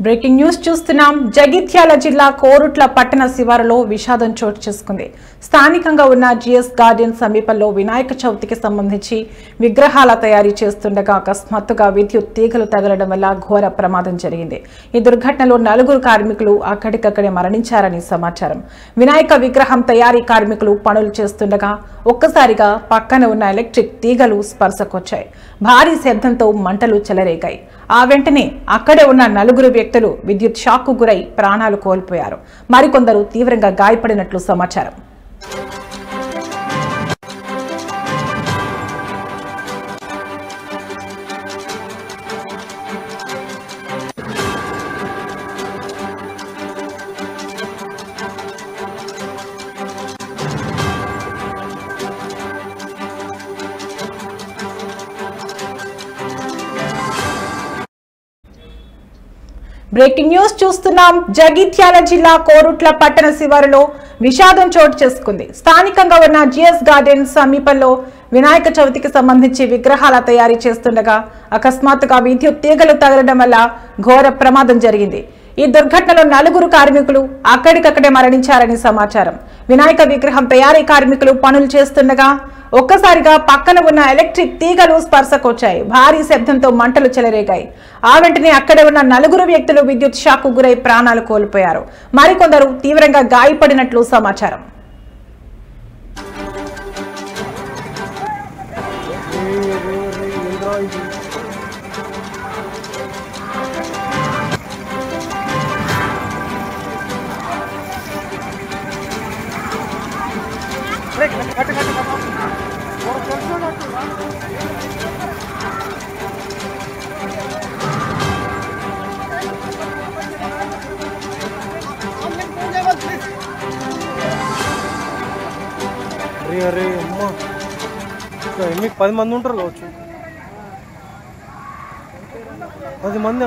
Breaking news చూస్తున్నాం. జగిత్యాల జిల్లా కోరుట్ల పట్టణ శివారులో విషాదం చోటు చేసుకుంది. స్థానికంగా ఉన్న జిఎస్ గార్డెన్ సమీపంలో వినాయక చవితికి సంబంధించి విగ్రహాల తయారీ చేస్తుండగా అకస్మాత్తుగా విద్యుత్ తీగలు తగలడం వల్ల ఘోర ప్రమాదం జరిగింది. ఈ దుర్ఘటనలో 4 కార్మికులు అక్కడికక్కడే మరణించారని సమాచారం. వినాయక విగ్రహం తయారీ కార్మికులు పనులు చేస్తుండగా ఒక్కసారిగా పక్కన ఉన్న ఎలక్ట్రిక్ తీగలు స్పర్శకొచ్చాయి. భారీ శబ్దంతో మంటలు చెలరేగాయి. ఆ వెంటనే అక్కడే ఉన్న 4 వ్యక్తులు విద్యుత్ షాక్కు గురై ప్రాణాలు కోల్పోయారు. మరికొందరు తీవ్రంగా గాయపడినట్లు సమాచారం. బ్రేకింగ్ న్యూస్ చూస్తున్నాం. జగిత్యాల జిల్లా కోరుట్ల పట్టణ శివారులో విషాదం చోటు చేసుకుంది. స్థానికంగా ఉన్న జిఎస్ గార్డెన్ సమీపంలో వినాయక చవితికి సంబంధించి విగ్రహాల తయారీ చేస్తుండగా అకస్మాత్తుగా విద్యుత్ తీగలు తగలడం వల్ల ఘోర ప్రమాదం జరిగింది. ఈ దుర్ఘటనలో 4 కార్మికులు అక్కడికక్కడే మరణించారని సమాచారం. వినాయక విగ్రహం తయారీ కార్మికులు పనులు చేస్తుండగా ఒక్కసారిగా పక్కన ఉన్న ఎలక్ట్రిక్ తీగలు స్పర్శకొచ్చాయి. భారీ శబ్దంతో మంటలు చెలరేగాయి. ఆ వెంటనే అక్కడే ఉన్న 4 వ్యక్తులు విద్యుత్ షాక్కు గురై ప్రాణాలు కోల్పోయారు. మరికొందరు తీవ్రంగా గాయపడినట్లు సమాచారం. అరే అమ్మ, మీకు 10 మంది ఉంటారు కావచ్చు. 10 మంది.